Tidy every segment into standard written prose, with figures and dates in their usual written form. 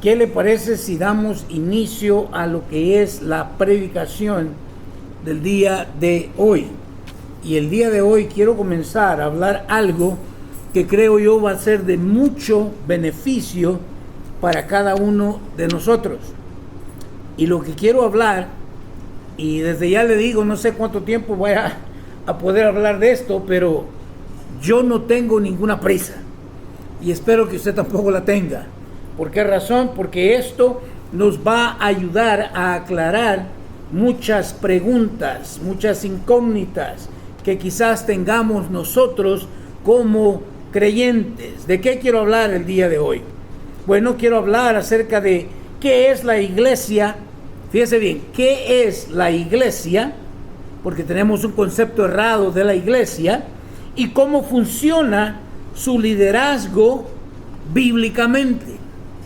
¿Qué le parece si damos inicio a lo que es la predicación del día de hoy? Y el día de hoy quiero comenzar a hablar algo que creo yo va a ser de mucho beneficio para cada uno de nosotros. Y lo que quiero hablar, y desde ya le digo, no sé cuánto tiempo voy a poder hablar de esto, pero yo no tengo ninguna prisa. Y espero que usted tampoco la tenga. ¿Por qué razón? Porque esto nos va a ayudar a aclarar muchas preguntas, muchas incógnitas que quizás tengamos nosotros como creyentes. ¿De qué quiero hablar el día de hoy? Bueno, quiero hablar acerca de qué es la iglesia. Fíjese bien, ¿qué es la iglesia? Porque tenemos un concepto errado de la iglesia y cómo funciona su liderazgo bíblicamente.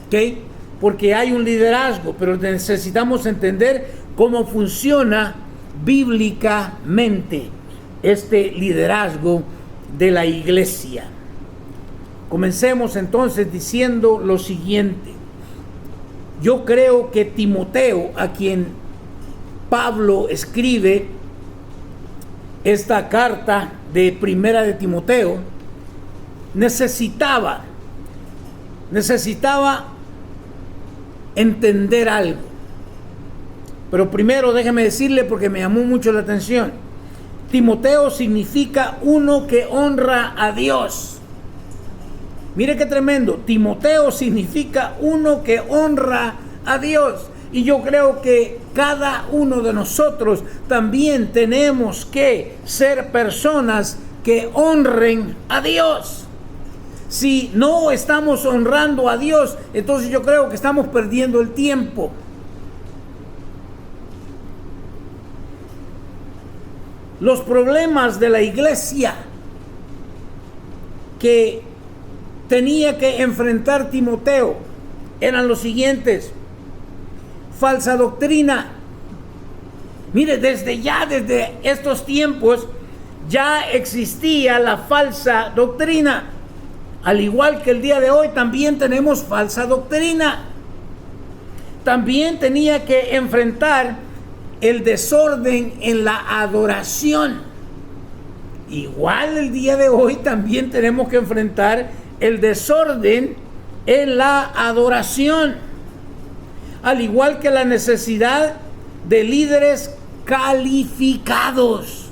¿Okay? Porque hay un liderazgo, pero necesitamos entender cómo funciona bíblicamente este liderazgo de la iglesia. Comencemos entonces diciendo lo siguiente. Yo creo que Timoteo, a quien Pablo escribe esta carta de Primera de Timoteo, necesitaba entender algo. Pero primero déjeme decirle, porque me llamó mucho la atención, Timoteo significa uno que honra a Dios. Mire qué tremendo. Timoteo significa uno que honra a Dios. Y yo creo que cada uno de nosotros también tenemos que ser personas que honren a Dios. Si no estamos honrando a Dios, entonces yo creo que estamos perdiendo el tiempo. Los problemas de la iglesia que tenía que enfrentar Timoteo eran los siguientes: falsa doctrina. Mire, desde estos tiempos ya existía la falsa doctrina. Al igual que el día de hoy también tenemos falsa doctrina. También tenía que enfrentar el desorden en la adoración. Igual el día de hoy también tenemos que enfrentar el desorden en la adoración. Al igual que la necesidad de líderes calificados.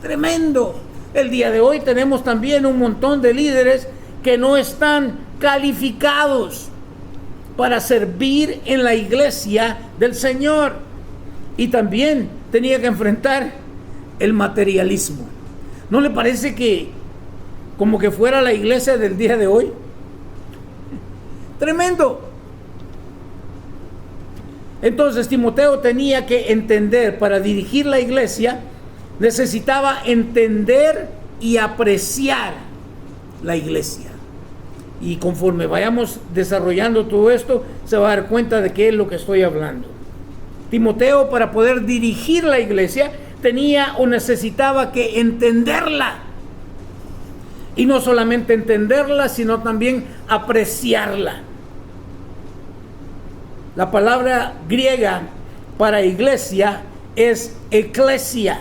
Tremendo. El día de hoy tenemos también un montón de líderes que no están calificados para servir en la iglesia del Señor. Y también tenía que enfrentar el materialismo. ¿No le parece que como que fuera la iglesia del día de hoy? Tremendo. Entonces Timoteo tenía que entender, para dirigir la iglesia, necesitaba entender y apreciar la iglesia. Y conforme vayamos desarrollando todo esto, se va a dar cuenta de qué es lo que estoy hablando. Timoteo, para poder dirigir la iglesia, tenía o necesitaba que entenderla. Y no solamente entenderla, sino también apreciarla. La palabra griega para iglesia es eclesia.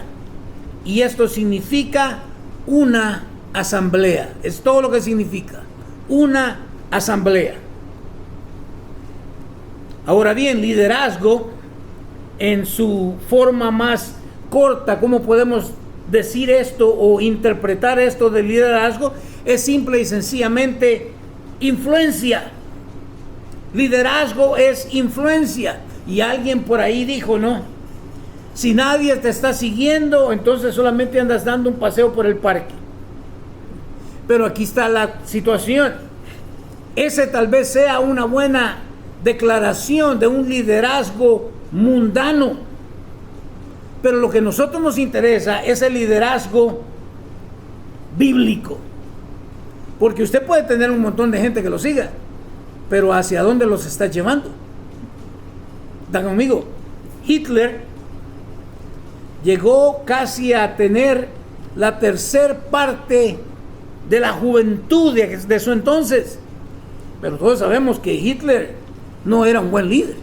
Y esto significa una asamblea. Es todo lo que significa. Una asamblea. Ahora bien, liderazgo en su forma más corta, ¿cómo podemos decir esto o interpretar esto de liderazgo? Es simple y sencillamente influencia. Liderazgo es influencia. Y alguien por ahí dijo, no, si nadie te está siguiendo, entonces solamente andas dando un paseo por el parque. Pero aquí está la situación. Ese tal vez sea una buena declaración de un liderazgo mundano. Pero lo que a nosotros nos interesa es el liderazgo bíblico. Porque usted puede tener un montón de gente que lo siga, pero ¿hacia dónde los está llevando? ¿Están conmigo? Hitler llegó casi a tener la tercer parte de la juventud de su entonces. Pero todos sabemos que Hitler no era un buen líder.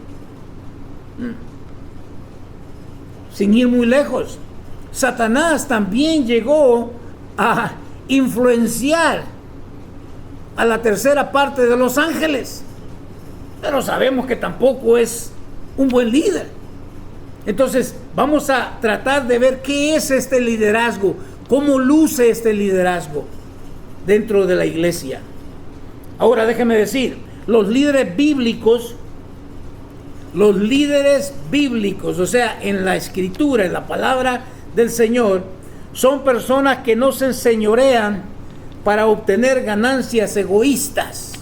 Sin ir muy lejos, Satanás también llegó a influenciar a la tercera parte de los ángeles, pero sabemos que tampoco es un buen líder. Entonces vamos a tratar de ver qué es este liderazgo, cómo luce este liderazgo dentro de la iglesia. Ahora déjeme decir, los líderes bíblicos, o sea, en la escritura, en la palabra del Señor, son personas que no se enseñorean para obtener ganancias egoístas.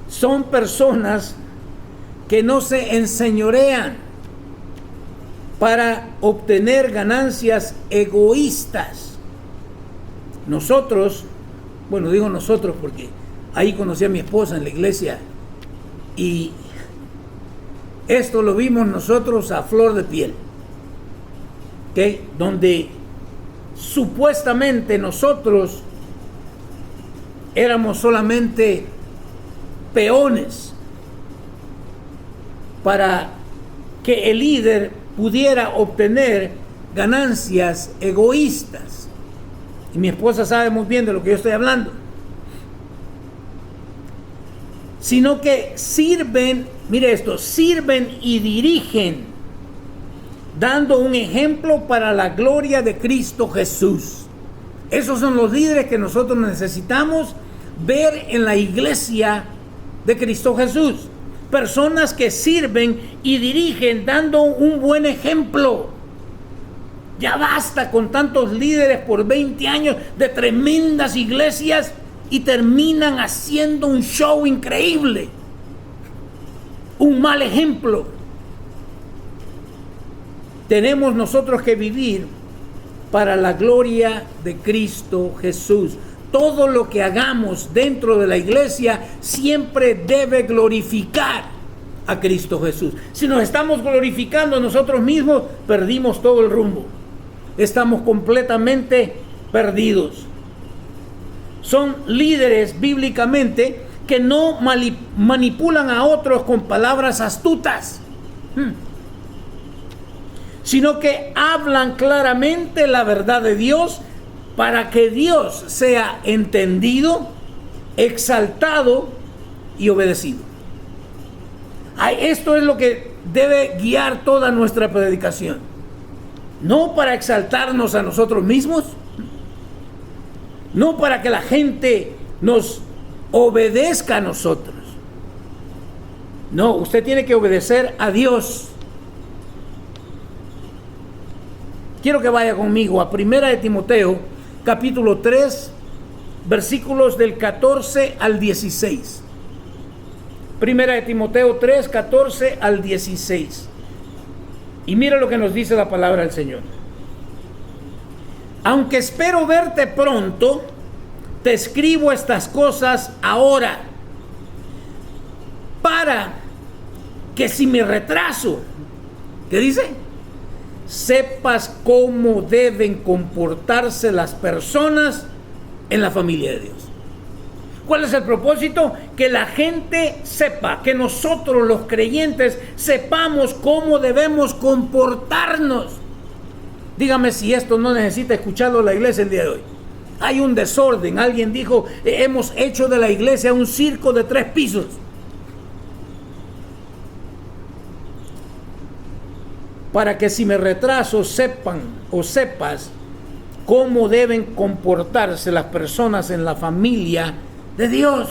Son personas que no se enseñorean para obtener ganancias egoístas. Nosotros, bueno, digo nosotros porque ahí conocí a mi esposa en la iglesia y esto lo vimos nosotros a flor de piel, ¿okay? Donde supuestamente nosotros éramos solamente peones para que el líder pudiera obtener ganancias egoístas. Y mi esposa sabe muy bien de lo que yo estoy hablando. Sino que sirven, mire esto, sirven y dirigen, dando un ejemplo para la gloria de Cristo Jesús. Esos son los líderes que nosotros necesitamos ver en la iglesia de Cristo Jesús. Personas que sirven y dirigen dando un buen ejemplo. Ya basta con tantos líderes por 20 años de tremendas iglesias y terminan haciendo un show increíble. Un mal ejemplo. Tenemos nosotros que vivir para la gloria de Cristo Jesús. Todo lo que hagamos dentro de la iglesia siempre debe glorificar a Cristo Jesús. Si nos estamos glorificando nosotros mismos, perdimos todo el rumbo. Estamos completamente perdidos. Son líderes bíblicamente que no manipulan a otros con palabras astutas, sino que hablan claramente la verdad de Dios para que Dios sea entendido, exaltado y obedecido. Esto es lo que debe guiar toda nuestra predicación. No para exaltarnos a nosotros mismos, no para que la gente nos obedezca a nosotros. No, usted tiene que obedecer a Dios. Quiero que vaya conmigo a 1 de Timoteo, capítulo 3, versículos del 14 al 16. 1 de Timoteo 3, 14 al 16. Y mira lo que nos dice la palabra del Señor. Aunque espero verte pronto, te escribo estas cosas ahora, para que si me retraso, ¿qué dice? Sepas cómo deben comportarse las personas en la familia de Dios. ¿Cuál es el propósito? Que la gente sepa, que nosotros los creyentes sepamos cómo debemos comportarnos. Dígame si esto no necesita escucharlo la iglesia el día de hoy. Hay un desorden. Alguien dijo, hemos hecho de la iglesia un circo de 3 pisos. Para que si me retraso sepan o sepas cómo deben comportarse las personas en la familia de Dios.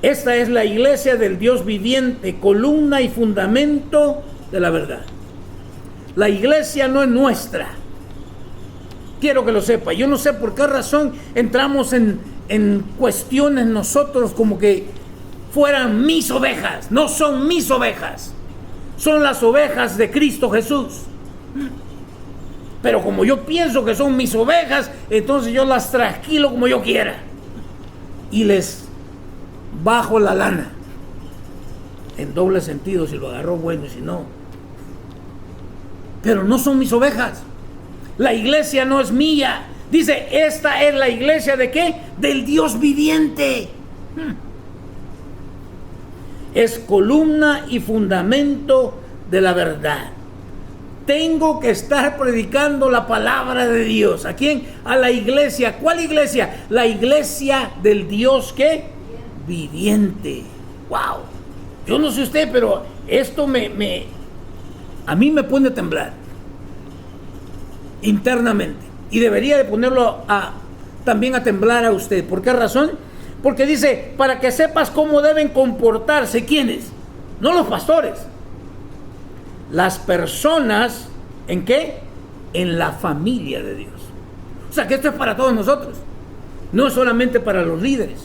Esta es la iglesia del Dios viviente, columna y fundamento de la verdad. La iglesia no es nuestra. Quiero que lo sepa. Yo no sé por qué razón entramos en cuestiones nosotros como que fueran mis ovejas. No son mis ovejas. Son las ovejas de Cristo Jesús. Pero como yo pienso que son mis ovejas, entonces yo las trasquilo como yo quiera. Y les bajo la lana. En doble sentido, si lo agarró bueno y si no. Pero no son mis ovejas. La iglesia no es mía. Dice, esta es la iglesia ¿de qué? Del Dios viviente. Es columna y fundamento de la verdad. Tengo que estar predicando la palabra de Dios. ¿A quién? A la iglesia. ¿Cuál iglesia? La iglesia del Dios ¿qué? Viviente. Wow. Yo no sé usted, pero esto a mí me pone a temblar internamente. Y debería de ponerlo también a temblar a usted. ¿Por qué razón? Porque dice, para que sepas cómo deben comportarse. ¿Quiénes? No los pastores. Las personas, ¿en qué? En la familia de Dios. O sea, que esto es para todos nosotros. No es solamente para los líderes.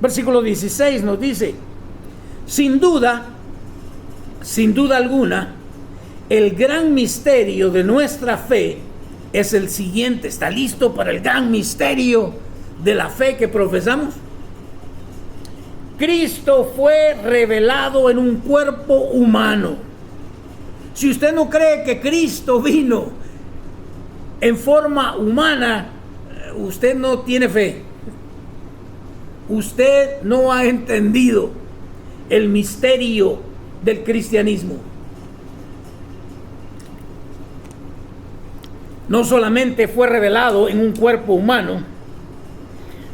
Versículo 16 nos dice, sin duda alguna, el gran misterio de nuestra fe es el siguiente. ¿Está listo para el gran misterio de la fe que profesamos? Cristo fue revelado en un cuerpo humano. Si usted no cree que Cristo vino en forma humana, usted no tiene fe. Usted no ha entendido el misterio del cristianismo. No solamente fue revelado en un cuerpo humano,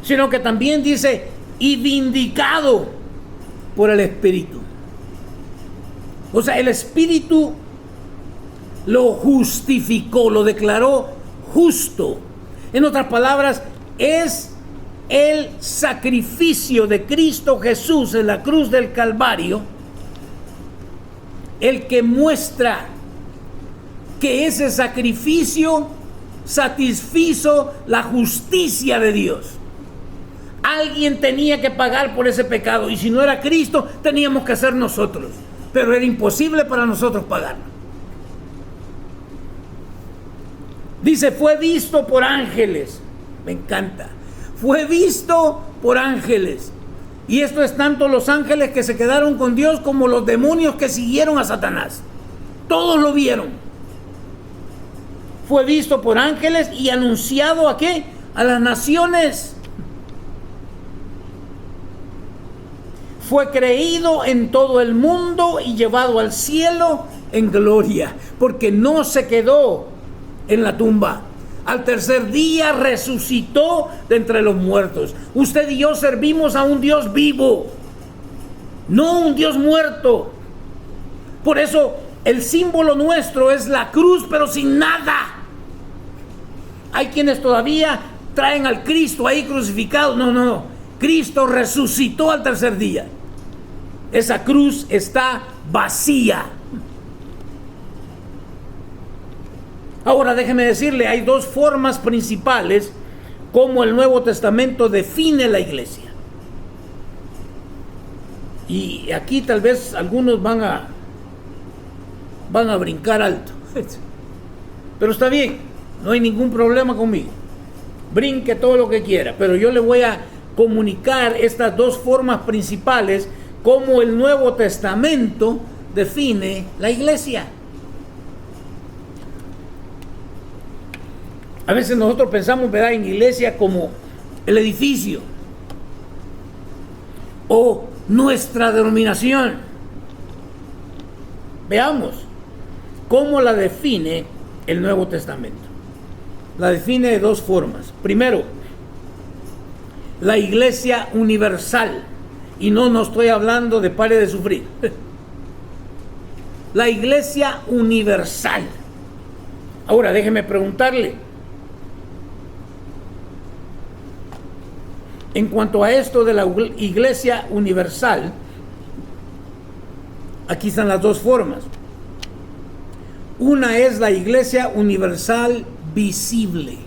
sino que también dice, y vindicado por el Espíritu. O sea, el Espíritu lo justificó, lo declaró justo. En otras palabras, es el sacrificio de Cristo Jesús en la cruz del Calvario el que muestra que ese sacrificio satisfizo la justicia de Dios. Alguien tenía que pagar por ese pecado, y si no era Cristo, teníamos que hacer nosotros, pero era imposible para nosotros pagarlo. Dice, fue visto por ángeles. Me encanta. Fue visto por ángeles. Y esto es tanto los ángeles que se quedaron con Dios como los demonios que siguieron a Satanás. Todos lo vieron. Fue visto por ángeles y anunciado ¿a qué? A las naciones. Fue creído en todo el mundo y llevado al cielo en gloria, porque no se quedó en la tumba. Al tercer día resucitó de entre los muertos. Usted y yo servimos a un Dios vivo, no un Dios muerto. Por eso el símbolo nuestro es la cruz, pero sin nada. Hay quienes todavía traen al Cristo ahí crucificado. No. Cristo resucitó al tercer día. Esa cruz está vacía. Ahora déjeme decirle, hay dos formas principales como el Nuevo Testamento define la iglesia. Y aquí tal vez algunos van a brincar alto. Pero está bien, no hay ningún problema conmigo. Brinque todo lo que quiera, pero yo le voy a comunicar estas dos formas principales como el Nuevo Testamento define la iglesia. A veces nosotros pensamos, ¿verdad?, en iglesia como el edificio o nuestra denominación. Veamos cómo la define el Nuevo Testamento. La define de dos formas. Primero, la iglesia universal. Y no estoy hablando de pare de sufrir. La iglesia universal. Ahora déjeme preguntarle, en cuanto a esto de la iglesia universal, aquí están las dos formas. Una es la iglesia universal visible.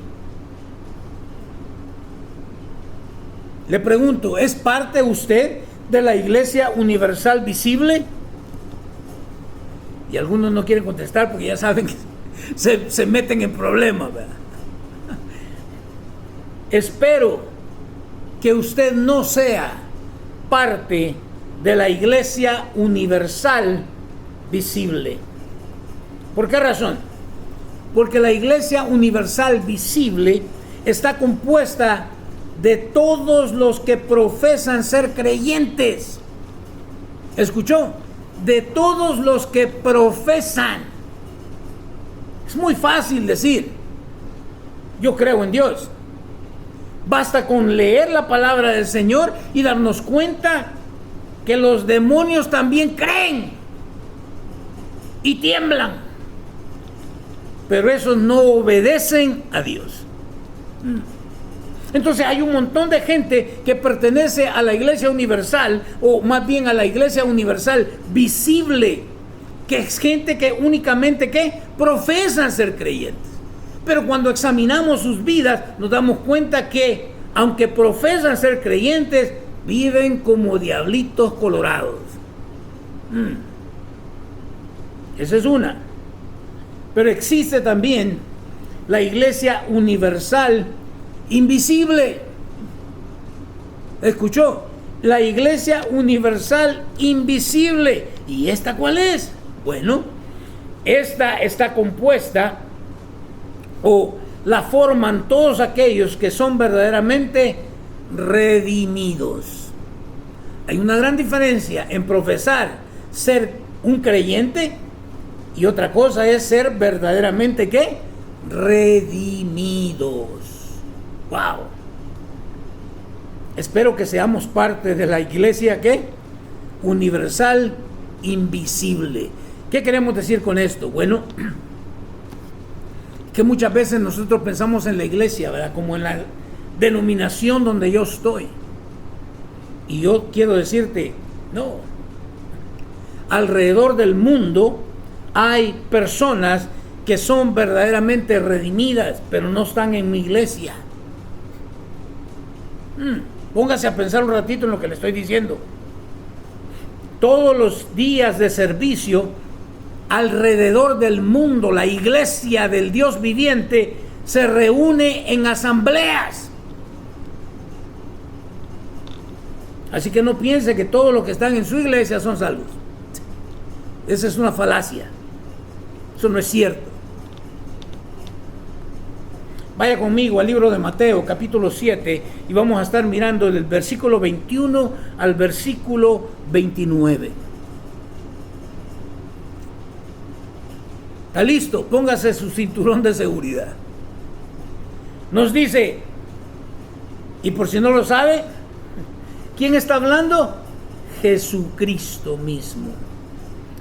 Le pregunto, ¿es parte usted de la iglesia universal visible? Y algunos no quieren contestar porque ya saben que se meten en problemas, ¿verdad? Espero que usted no sea parte de la iglesia universal visible. ¿Por qué razón? Porque la iglesia universal visible está compuesta de todos los que profesan ser creyentes. ¿Escuchó? De todos los que profesan. Es muy fácil decir, yo creo en Dios. Basta con leer la palabra del Señor y darnos cuenta que los demonios también creen y tiemblan. Pero esos no obedecen a Dios. Entonces hay un montón de gente que pertenece a la iglesia universal, o más bien a la iglesia universal visible, que es gente que únicamente profesan ser creyentes. Pero cuando examinamos sus vidas nos damos cuenta que aunque profesan ser creyentes, viven como diablitos colorados. Esa es una. Pero existe también la iglesia universal invisible. ¿Escuchó? La iglesia universal invisible. ¿Y esta cuál es? Bueno, esta está compuesta, o la forman todos aquellos que son verdaderamente redimidos. Hay una gran diferencia en profesar ser un creyente y otra cosa es ser verdaderamente redimidos. Wow. Espero que seamos parte de la iglesia universal invisible. ¿Qué queremos decir con esto? Bueno, que muchas veces nosotros pensamos en la iglesia, ¿verdad? Como en la denominación donde yo estoy. Y yo quiero decirte, no. Alrededor del mundo hay personas que son verdaderamente redimidas, pero no están en mi iglesia. Póngase a pensar un ratito en lo que le estoy diciendo. Todos los días de servicio alrededor del mundo, la iglesia del Dios viviente se reúne en asambleas. Así que no piense que todos los que están en su iglesia son salvos. Esa es una falacia. Eso no es cierto. Vaya conmigo al libro de Mateo, capítulo 7, y vamos a estar mirando del versículo 21 al versículo 29. ¿Está listo? Póngase su cinturón de seguridad. Nos dice, y por si no lo sabe, ¿quién está hablando? Jesucristo mismo.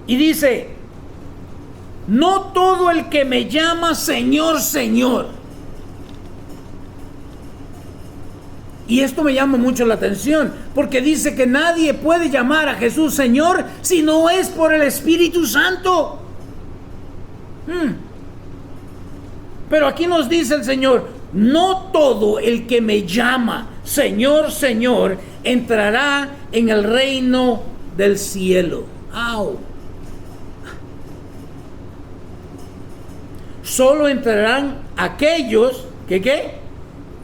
Y dice, no todo el que me llama Señor, Señor. Y esto me llama mucho la atención, porque dice que nadie puede llamar a Jesús Señor si no es por el Espíritu Santo. Pero aquí nos dice el Señor, no todo el que me llama Señor, Señor, entrará en el reino del cielo. ¡Au! Solo entrarán aquellos que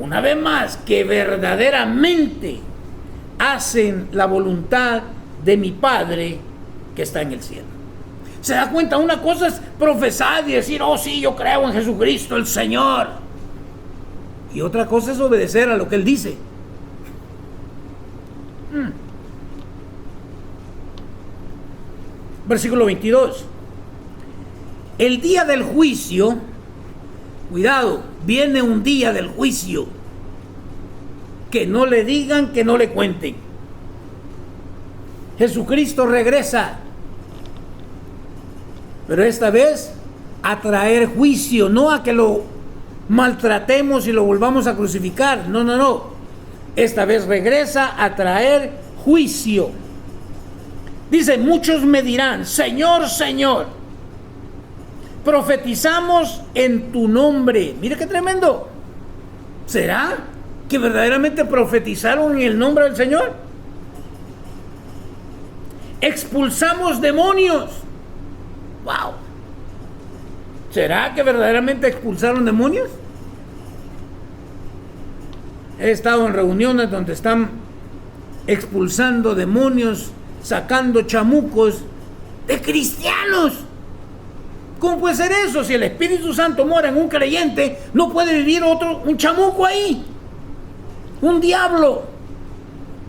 una vez más, que verdaderamente hacen la voluntad de mi Padre que está en el cielo. ¿Se da cuenta? Una cosa es profesar y decir, oh sí, yo creo en Jesucristo el Señor. Y otra cosa es obedecer a lo que Él dice. Versículo 22. El día del juicio, cuidado, viene un día del juicio. Que no le digan, que no le cuenten. Jesucristo regresa. Pero esta vez a traer juicio, no a que lo maltratemos y lo volvamos a crucificar. No, no, no. Esta vez regresa a traer juicio. Dice, muchos me dirán, Señor, Señor, profetizamos en tu nombre. Mira qué tremendo. ¿Será que verdaderamente profetizaron en el nombre del Señor? Expulsamos demonios. Wow. ¿Será que verdaderamente expulsaron demonios? He estado en reuniones donde están expulsando demonios, sacando chamucos de cristianos. ¿Cómo puede ser eso? Si el Espíritu Santo mora en un creyente, no puede vivir un chamuco ahí, un diablo.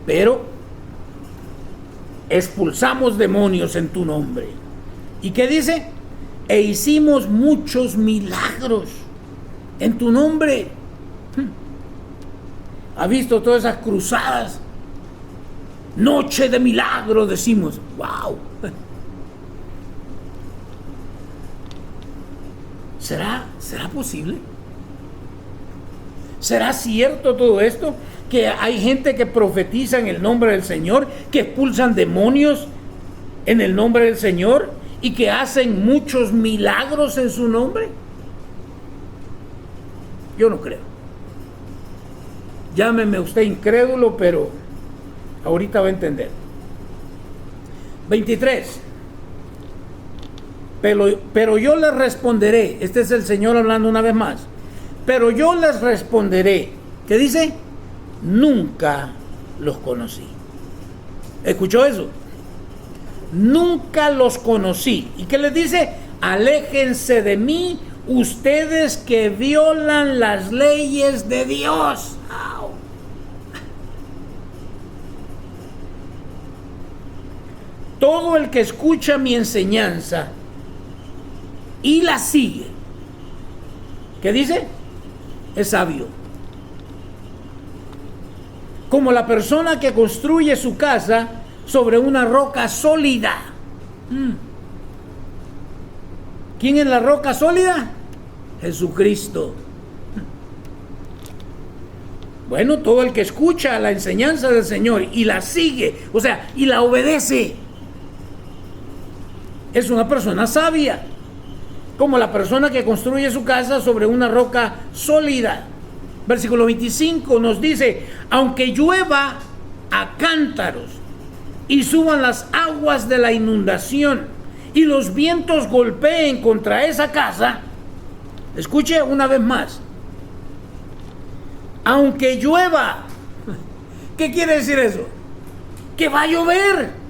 Pero expulsamos demonios en tu nombre. ¿Y qué dice? E hicimos muchos milagros en tu nombre. ¿Ha visto todas esas cruzadas? Noche de milagros, decimos. ¡Wow! ¿Será posible? ¿Será cierto todo esto? Que hay gente que profetiza en el nombre del Señor, que expulsan demonios en el nombre del Señor y que hacen muchos milagros en su nombre. Yo no creo. Llámeme usted incrédulo, pero ahorita va a entender. 23. Pero yo les responderé. Este es el Señor hablando una vez más. Pero yo les responderé. ¿Qué dice? Nunca los conocí. ¿Escuchó eso? Nunca los conocí. ¿Y qué les dice? Aléjense de mí, ustedes que violan las leyes de Dios. ¡Au! Todo el que escucha mi enseñanza y la sigue, ¿qué dice? Es sabio. Como la persona que construye su casa sobre una roca sólida. ¿Quién es la roca sólida? Jesucristo. Bueno, todo el que escucha la enseñanza del Señor y la sigue, o sea, y la obedece, es una persona sabia. Como la persona que construye su casa sobre una roca sólida. Versículo 25 nos dice, aunque llueva a cántaros y suban las aguas de la inundación y los vientos golpeen contra esa casa, escuche una vez más, aunque llueva, ¿qué quiere decir eso? Que va a llover.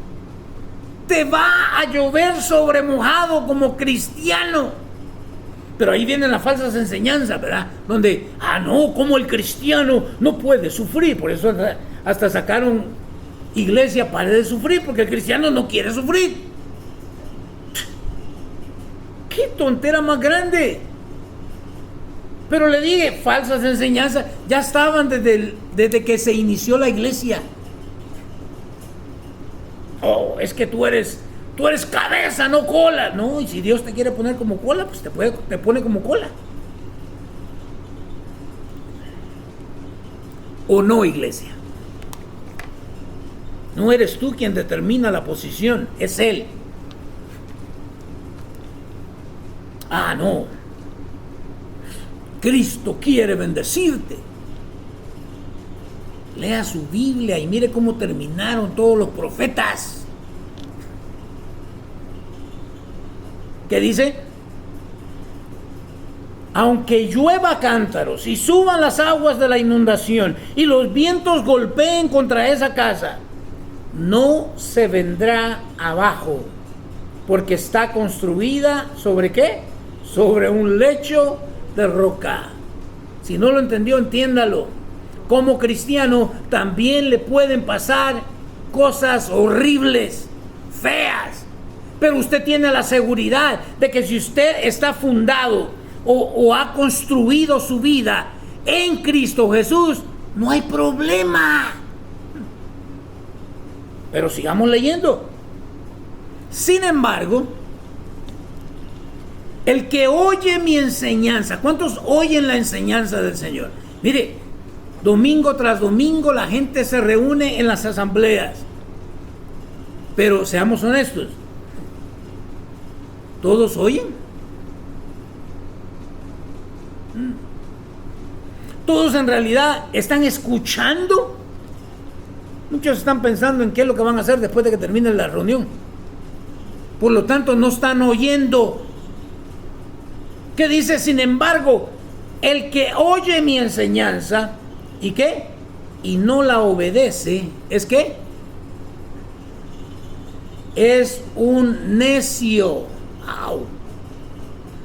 Te va a llover sobre mojado como cristiano. Pero ahí vienen las falsas enseñanzas, ¿verdad? Donde, no, como el cristiano no puede sufrir. Por eso hasta sacaron iglesia para de sufrir, porque el cristiano no quiere sufrir. ¡Qué tontera más grande! Pero le dije, falsas enseñanzas ya estaban desde que se inició la iglesia. Oh, es que tú eres cabeza, no cola. No, y si Dios te quiere poner como cola, pues te pone como cola. ¿O no, iglesia? No eres tú quien determina la posición, es Él. No. Cristo quiere bendecirte. Lea su Biblia y mire cómo terminaron todos los profetas. ¿Qué dice? Aunque llueva cántaros y suban las aguas de la inundación y los vientos golpeen contra esa casa, no se vendrá abajo, porque está construida ¿sobre qué? Sobre un lecho de roca. Si no lo entendió, entiéndalo. Como cristiano también le pueden pasar cosas horribles, feas, pero usted tiene la seguridad de que si usted está fundado o ha construido su vida en Cristo Jesús, no hay problema. Pero sigamos leyendo. Sin embargo, el que oye mi enseñanza, ¿cuántos oyen la enseñanza del Señor? Mire, domingo tras domingo la gente se reúne en las asambleas. Pero seamos honestos, ¿todos oyen? ¿Todos en realidad están escuchando? Muchos están pensando en qué es lo que van a hacer después de que termine la reunión. Por lo tanto, no están oyendo. ¿Qué dice? Sin embargo, el que oye mi enseñanza, ¿y qué? Y no la obedece, ¿es qué? Es un necio. ¡Au!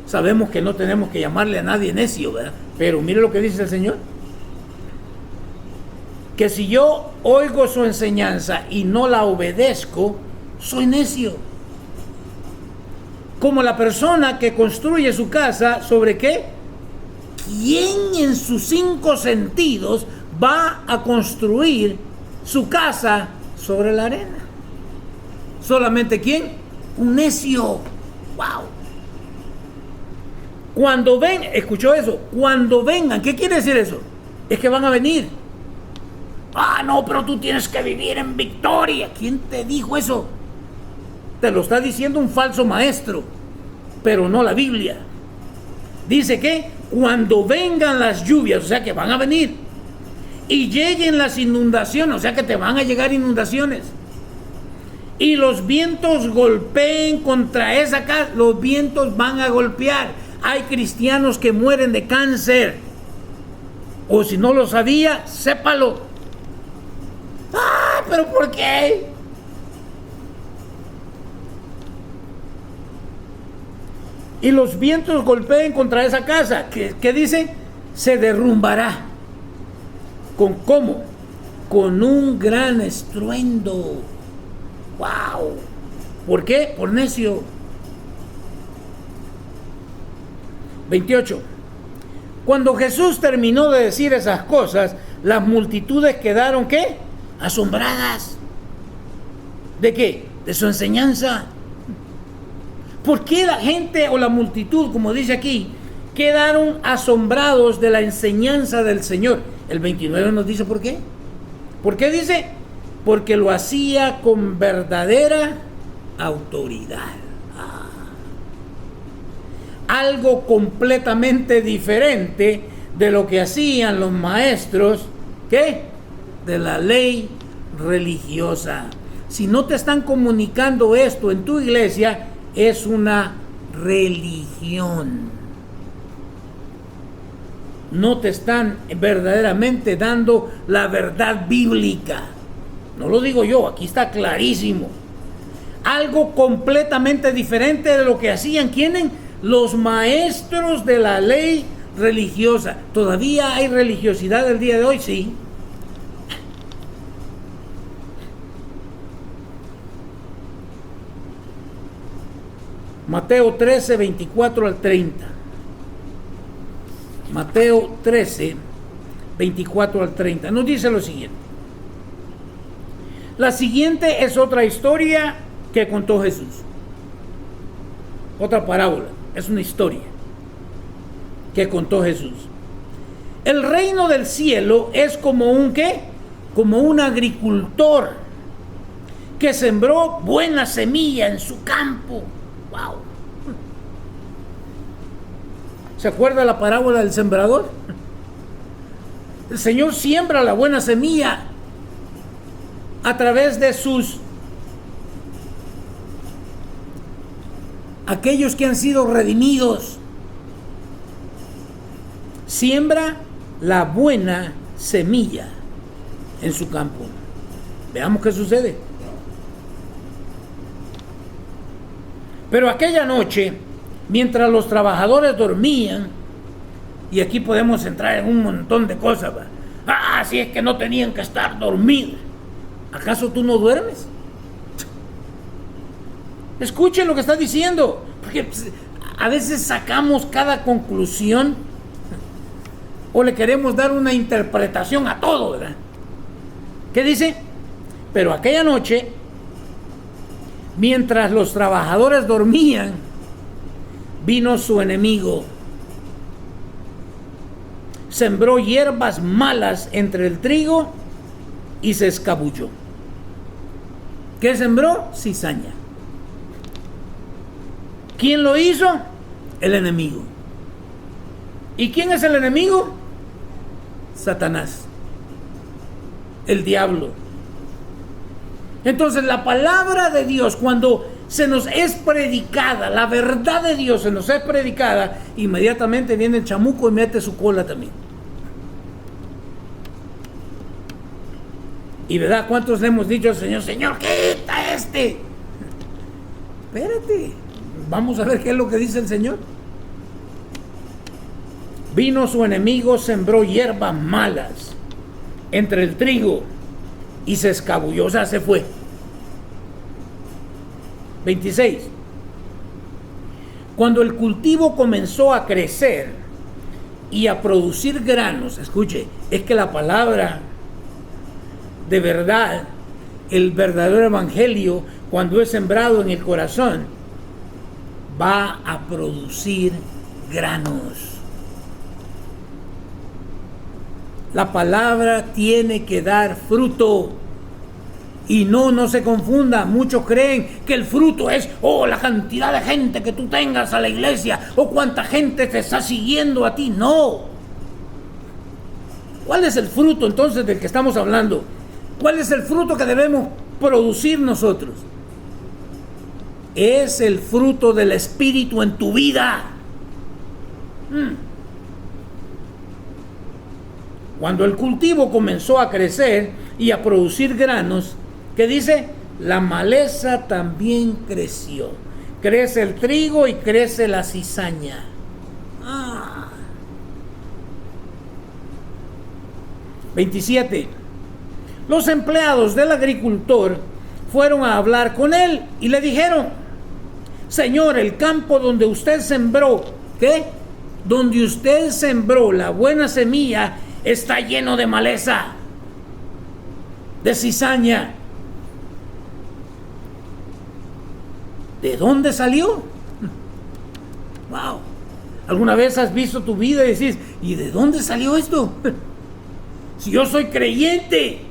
Sabemos que no tenemos que llamarle a nadie necio, ¿verdad? Pero mire lo que dice el Señor. Que si yo oigo su enseñanza y no la obedezco, soy necio. Como la persona que construye su casa, ¿sobre qué? ¿Quién en sus 5 sentidos va a construir su casa sobre la arena? ¿Solamente quién? Un necio. ¡Wow! Cuando ven, escuchó eso, cuando vengan, ¿qué quiere decir eso? Es que van a venir. Ah, no, pero tú tienes que vivir en victoria. ¿Quién te dijo eso? Te lo está diciendo un falso maestro, pero no la Biblia. Dice que cuando vengan las lluvias, o sea que van a venir, y lleguen las inundaciones, o sea que te van a llegar inundaciones, y los vientos golpeen contra esa casa, los vientos van a golpear. Hay cristianos que mueren de cáncer, o si no lo sabía, sépalo. Ah, pero ¿por qué? Y los vientos golpeen contra esa casa, ¿qué dice? Se derrumbará. ¿Con cómo? Con un gran estruendo. ¡Wow! ¿Por qué? Por necio. 28. Cuando Jesús terminó de decir esas cosas, las multitudes quedaron, ¿qué? Asombradas. ¿De qué? De su enseñanza. ¿Por qué la gente o la multitud, como dice aquí, quedaron asombrados de la enseñanza del Señor? El 29 nos dice por qué. ¿Por qué dice? Porque lo hacía con verdadera autoridad. Algo completamente diferente de lo que hacían los maestros, ¿qué? De la ley religiosa. Si no te están comunicando esto en tu iglesia, es una religión. No te están verdaderamente dando la verdad bíblica. No lo digo yo, aquí está clarísimo. Algo completamente diferente de lo que hacían. ¿Quiénes? Los maestros de la ley religiosa. ¿Todavía hay religiosidad el día de hoy? Sí. Mateo 13, 24 al 30. Mateo 13, 24 al 30. Nos dice lo siguiente. La siguiente es otra historia que contó Jesús. Otra parábola. Es una historia que contó Jesús. El reino del cielo es como un ¿qué? Como un agricultor que sembró buena semilla en su campo. ¡Wow! ¿Se acuerda la parábola del sembrador? El Señor siembra la buena semilla a través de aquellos que han sido redimidos. Siembra la buena semilla en su campo. Veamos qué sucede. Pero aquella noche, mientras los trabajadores dormían, y aquí podemos entrar en un montón de cosas, ¿va? Ah, si es que no tenían que estar dormidos. ¿Acaso tú no duermes? Escuchen lo que está diciendo, porque a veces sacamos cada conclusión o le queremos dar una interpretación a todo, ¿verdad? ¿Qué dice? Pero aquella noche, mientras los trabajadores dormían, vino su enemigo. Sembró hierbas malas entre el trigo y se escabulló. ¿Qué sembró? Cizaña. ¿Quién lo hizo? El enemigo. ¿Y quién es el enemigo? Satanás, el diablo. Entonces la palabra de Dios, cuando se nos es predicada, la verdad de Dios se nos es predicada, inmediatamente viene el chamuco y mete su cola también. Y verdad, ¿cuántos le hemos dicho al Señor, Señor, quita este? Espérate, vamos a ver qué es lo que dice el Señor. Vino su enemigo, sembró hierbas malas entre el trigo y se escabulló, o sea, se fue. 26. Cuando el cultivo comenzó a crecer y a producir granos, escuche, es que la palabra de verdad, el verdadero evangelio, cuando es sembrado en el corazón, va a producir granos. La palabra tiene que dar fruto. Y no se confunda. Muchos creen que el fruto es, la cantidad de gente que tú tengas a la iglesia, o cuánta gente te está siguiendo a ti. No. ¿Cuál es el fruto entonces del que estamos hablando? ¿Cuál es el fruto que debemos producir nosotros? Es el fruto del Espíritu en tu vida. Cuando el cultivo comenzó a crecer y a producir granos, ¿qué dice? La maleza también creció. Crece el trigo y crece la cizaña. 27. Los empleados del agricultor fueron a hablar con él y le dijeron: Señor, el campo donde usted sembró, ¿qué? Donde usted sembró la buena semilla está lleno de maleza, de cizaña. ¿De dónde salió? Wow. ¿Alguna vez has visto tu vida y decís, ¿y de dónde salió esto? Si yo soy creyente,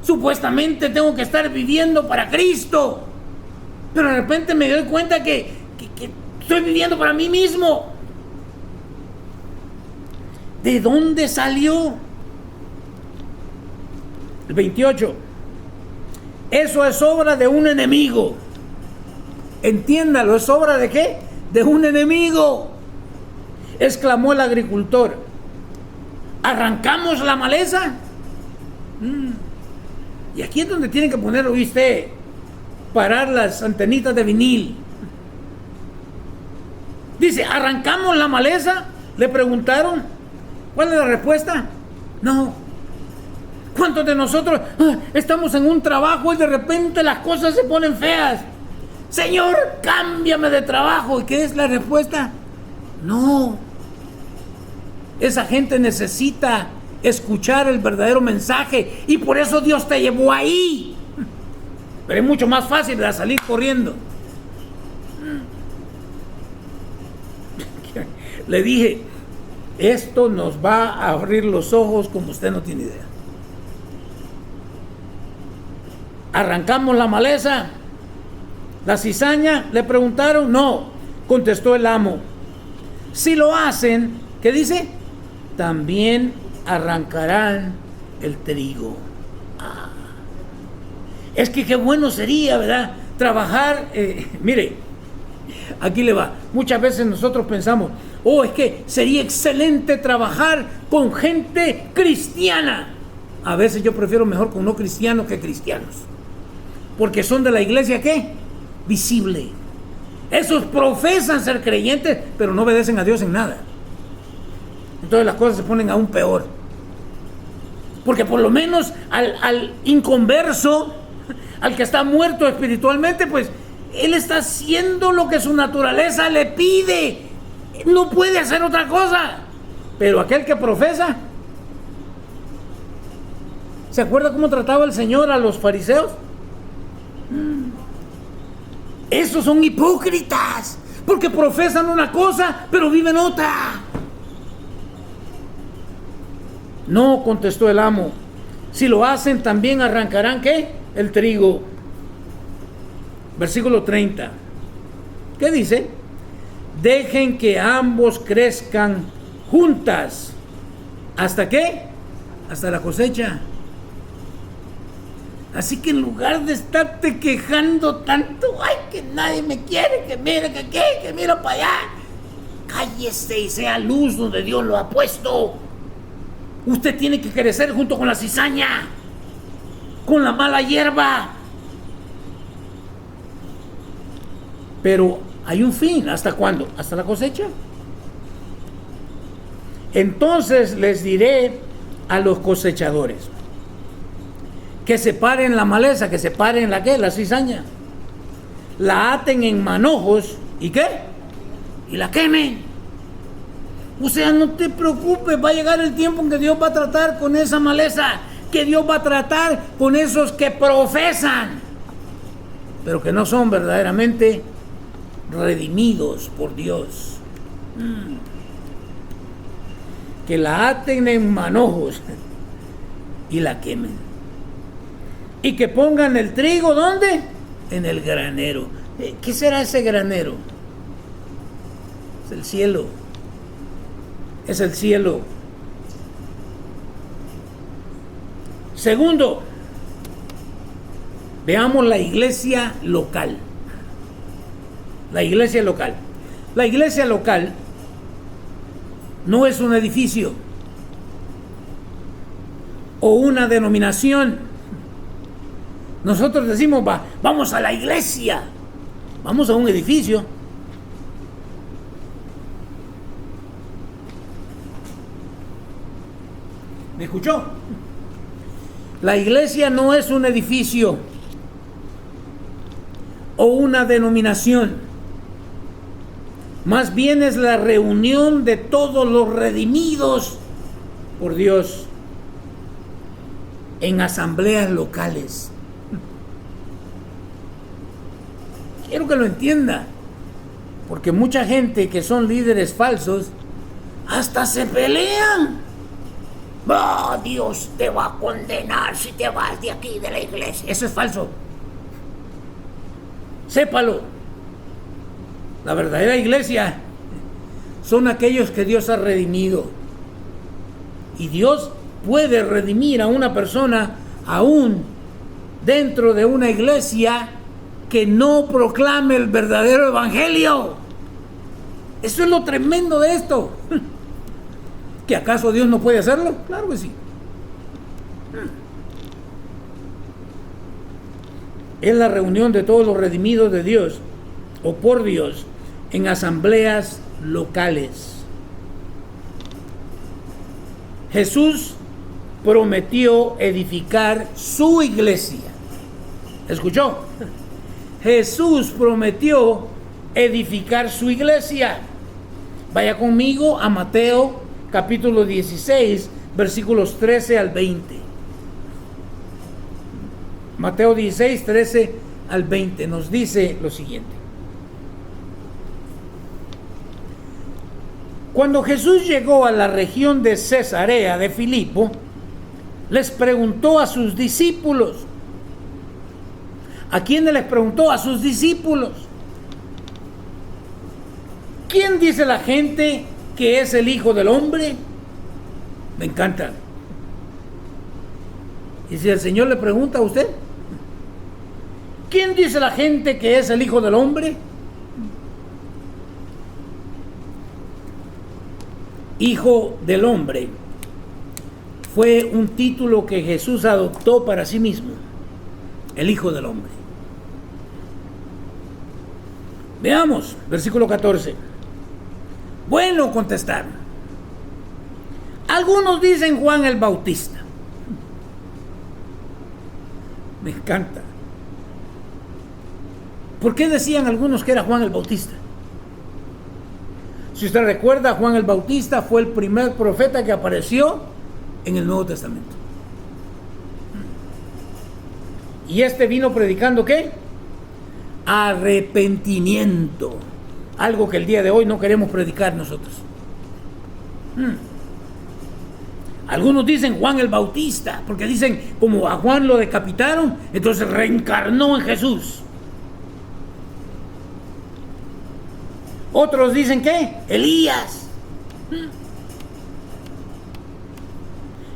supuestamente tengo que estar viviendo para Cristo, pero de repente me doy cuenta que estoy viviendo para mí mismo. ¿De dónde salió? El 28. Eso es obra de un enemigo. Entiéndalo, ¿es obra de qué? De un enemigo. Exclamó el agricultor. ¿Arrancamos la maleza? Y aquí es donde tienen que poner, ¿oíste? Parar las antenitas de vinil. Dice, ¿arrancamos la maleza? Le preguntaron. ¿Cuál es la respuesta? No. ¿Cuántos de nosotros estamos en un trabajo y de repente las cosas se ponen feas? Señor, cámbiame de trabajo. ¿Y qué es la respuesta? No. Esa gente necesita escuchar el verdadero mensaje y por eso Dios te llevó ahí. Pero es mucho más fácil de salir corriendo. Le dije, esto nos va a abrir los ojos como usted no tiene idea. ¿Arrancamos la maleza? ¿La cizaña? Le preguntaron. No, contestó el amo. Si lo hacen, ¿qué dice? También arrancarán el trigo. Es que qué bueno sería, ¿verdad? Trabajar, mire, aquí le va. Muchas veces nosotros pensamos, es que sería excelente trabajar con gente cristiana. A veces yo prefiero mejor con no cristianos que cristianos. Porque son de la iglesia, ¿qué? Visible. Esos profesan ser creyentes, pero no obedecen a Dios en nada. Entonces las cosas se ponen aún peor. Porque por lo menos al inconverso, al que está muerto espiritualmente, pues él está haciendo lo que su naturaleza le pide. No puede hacer otra cosa. Pero aquel que profesa, ¿se acuerda cómo trataba el Señor a los fariseos? Esos son hipócritas, porque profesan una cosa, pero viven otra. No, contestó el amo. Si lo hacen, también arrancarán, ¿qué? El trigo. Versículo 30. ¿Qué dice? Dejen que ambos crezcan juntas. ¿Hasta qué? Hasta la cosecha. Así que en lugar de estarte quejando tanto, ay, que nadie me quiere, que mire, que mira para allá, cállese y sea luz donde Dios lo ha puesto. Usted tiene que crecer junto con la cizaña, con la mala hierba. Pero hay un fin. ¿Hasta cuándo? Hasta la cosecha. Entonces les diré a los cosechadores que separen la maleza, que separen la cizaña, la aten en manojos y ¿qué? Y la quemen. O sea, no te preocupes, va a llegar el tiempo en que Dios va a tratar con esa maleza, que Dios va a tratar con esos que profesan, pero que no son verdaderamente redimidos por Dios. Que la aten en manojos y la quemen. Y que pongan el trigo, ¿dónde? En el granero. ¿Qué será ese granero? Es el cielo. Es el cielo. Segundo, veamos la iglesia local. La iglesia local. La iglesia local no es un edificio o una denominación. Nosotros decimos, vamos a la iglesia, vamos a un edificio. ¿Me escuchó? La iglesia no es un edificio o una denominación. Más bien es la reunión de todos los redimidos por Dios en asambleas locales. Quiero que lo entienda, porque mucha gente que son líderes falsos hasta se pelean. Oh, Dios te va a condenar si te vas de aquí de la iglesia. Eso es falso. Sépalo. La verdadera iglesia son aquellos que Dios ha redimido. Y Dios puede redimir a una persona aún dentro de una iglesia que no proclame el verdadero evangelio. Eso es lo tremendo de esto. ¿Que acaso Dios no puede hacerlo? Claro que sí. Es la reunión de todos los redimidos de Dios o por Dios en asambleas locales. Jesús prometió edificar su iglesia. ¿Escuchó? Jesús prometió edificar su iglesia. Vaya conmigo a Mateo capítulo 16, versículos 13 al 20. Mateo 16, 13 al 20 nos dice lo siguiente. Cuando Jesús llegó a la región de Cesarea de Filipo, les preguntó a sus discípulos. ¿A quiénes les preguntó? A sus discípulos. ¿Quién dice la gente que es el Hijo del Hombre? Me encanta. Y si el Señor le pregunta a usted, ¿quién dice la gente que es el Hijo del Hombre? Hijo del Hombre fue un título que Jesús adoptó para sí mismo, el Hijo del Hombre. Veamos, versículo 14. Bueno, contestaron. Algunos dicen Juan el Bautista. Me encanta. ¿Por qué decían algunos que era Juan el Bautista? Si usted recuerda, Juan el Bautista fue el primer profeta que apareció en el Nuevo Testamento. Y este vino predicando ¿qué? Arrepentimiento. Algo que el día de hoy no queremos predicar nosotros. Algunos dicen Juan el Bautista, porque dicen como a Juan lo decapitaron, entonces reencarnó en Jesús. Otros dicen ¿qué? Elías.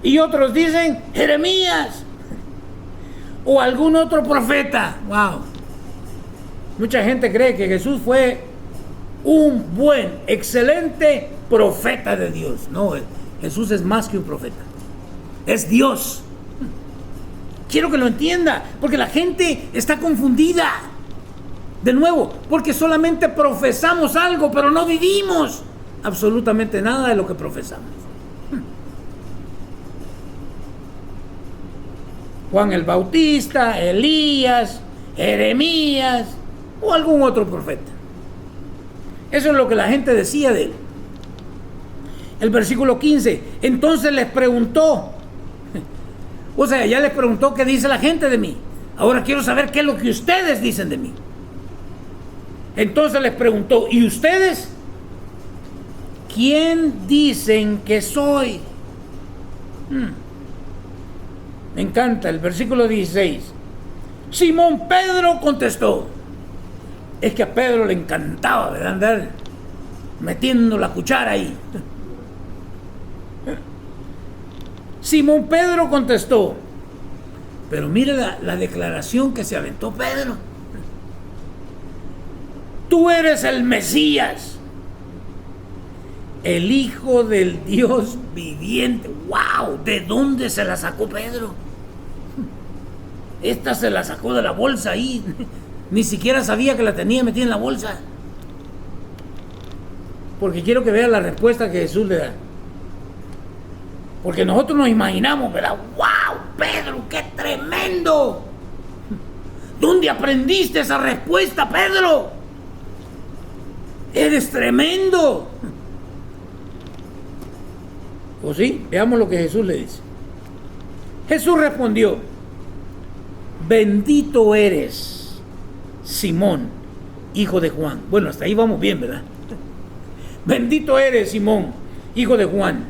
Y otros dicen Jeremías. O algún otro profeta. Wow. Mucha gente cree que Jesús fue un buen, excelente profeta de Dios. No, Jesús es más que un profeta. Es Dios. Quiero que lo entienda, porque la gente está confundida. De nuevo, porque solamente profesamos algo, pero no vivimos absolutamente nada de lo que profesamos. Juan el Bautista, Elías, Jeremías o algún otro profeta. Eso es lo que la gente decía de él. El versículo 15, entonces les preguntó, o sea, ya les preguntó qué dice la gente de mí. Ahora quiero saber qué es lo que ustedes dicen de mí. Entonces les preguntó, ¿y ustedes? ¿Quién dicen que soy? Me encanta el versículo 16. Simón Pedro contestó. Es que a Pedro le encantaba, ¿verdad?, andar metiendo la cuchara ahí. Simón Pedro contestó. Pero mire la declaración que se aventó Pedro. Tú eres el Mesías, el Hijo del Dios viviente. ¡Wow! ¿De dónde se la sacó Pedro? Esta se la sacó de la bolsa ahí. Ni siquiera sabía que la tenía metida en la bolsa. Porque quiero que vean la respuesta que Jesús le da. Porque nosotros nos imaginamos, ¿verdad? ¡Wow! Pedro, qué tremendo. ¿Dónde aprendiste esa respuesta, Pedro? Eres tremendo. ¿O sí? Veamos lo que Jesús le dice. Jesús respondió: bendito eres, Simón, hijo de Juan. Bueno, hasta ahí vamos bien, ¿verdad? Bendito eres, Simón, hijo de Juan.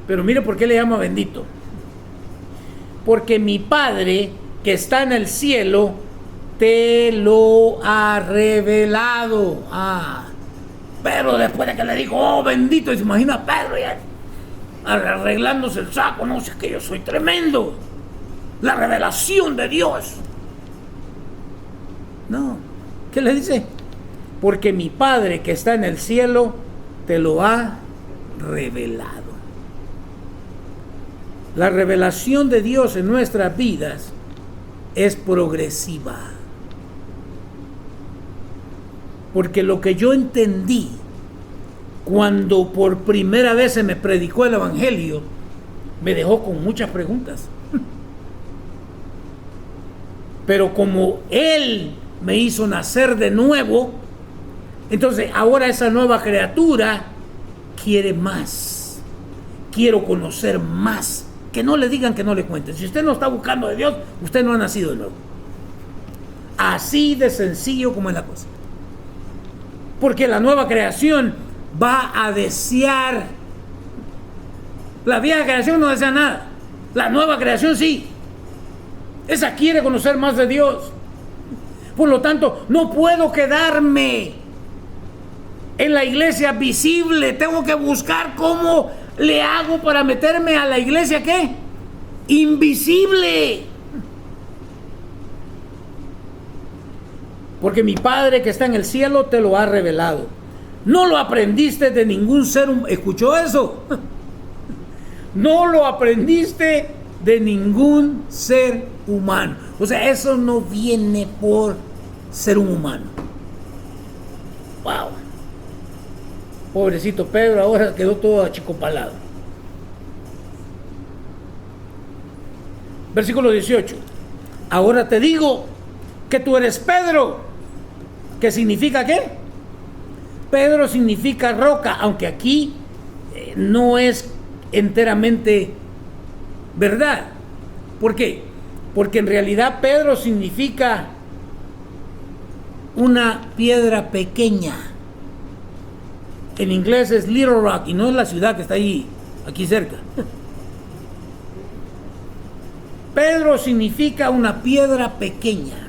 Pero mire por qué le llama bendito. Porque mi Padre que está en el cielo te lo ha revelado. Pero después de que le dijo, oh, bendito, y se imagina a Pedro ya arreglándose el saco. No, es que yo soy tremendo. La revelación de Dios. No, ¿qué le dice? Porque mi Padre que está en el cielo te lo ha revelado. La revelación de Dios en nuestras vidas es progresiva. Porque lo que yo entendí cuando por primera vez se me predicó el Evangelio, me dejó con muchas preguntas. Pero como Él me hizo nacer de nuevo, entonces ahora esa nueva criatura quiere más. Quiero conocer más. Que no le digan, que no le cuenten. Si usted no está buscando de Dios, usted no ha nacido de nuevo. Así de sencillo como es la cosa. Porque la nueva creación va a desear. La vieja creación no desea nada. La nueva creación sí. Esa quiere conocer más de Dios. Por lo tanto, no puedo quedarme en la iglesia visible. Tengo que buscar cómo le hago para meterme a la iglesia, ¿qué? Invisible. Porque mi Padre que está en el cielo te lo ha revelado. No lo aprendiste de ningún ser humano. ¿Escuchó eso? No lo aprendiste de ningún ser humano. O sea, eso no viene por ser un humano. Wow. Pobrecito Pedro, ahora quedó todo achicopalado. Versículo 18. Ahora te digo que tú eres Pedro. ¿Qué significa qué? Pedro significa roca, aunque aquí no es enteramente verdad. ¿Por qué? Porque en realidad Pedro significa una piedra pequeña. En inglés es Little Rock, y no es la ciudad que está ahí, aquí cerca. Pedro significa una piedra pequeña.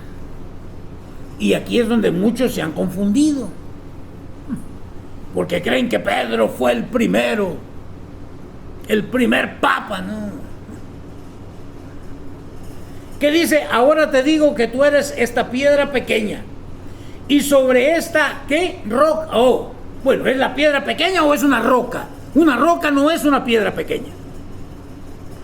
Y aquí es donde muchos se han confundido. Porque creen que Pedro fue el primero, el primer papa, ¿no? Que dice, ahora te digo que tú eres esta piedra pequeña. Y sobre esta, ¿qué? Roca. Oh, bueno, ¿es la piedra pequeña o es una roca? Una roca no es una piedra pequeña.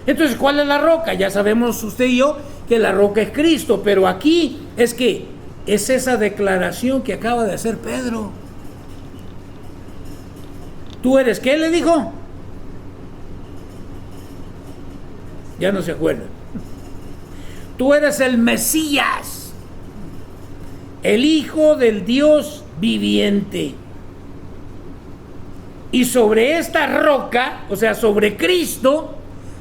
Entonces, ¿cuál es la roca? Ya sabemos usted y yo que la roca es Cristo, pero aquí es que es esa declaración que acaba de hacer Pedro. ¿Tú eres qué? Le dijo. Ya no se acuerda. tú eres el Mesías, el Hijo del Dios viviente. Y sobre esta roca, o sea, sobre Cristo,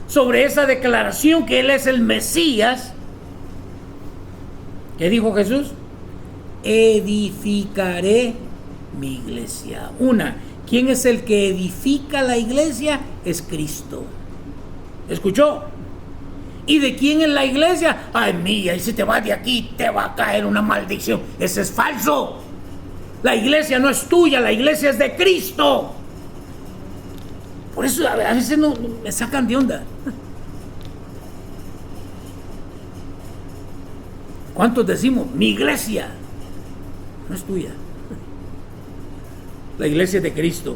sobre esa declaración que Él es el Mesías, ¿qué dijo Jesús? Edificaré mi iglesia. ¿Quién es el que edifica la iglesia? Es Cristo. ¿Escuchó? ¿Y de quién es la iglesia? Ay, mía, y si te vas de aquí te va a caer una maldición. Ese es falso. La iglesia no es tuya, la iglesia es de Cristo. Por eso a veces no me sacan de onda. ¿Cuántos decimos? Mi iglesia no es tuya. La iglesia es de Cristo.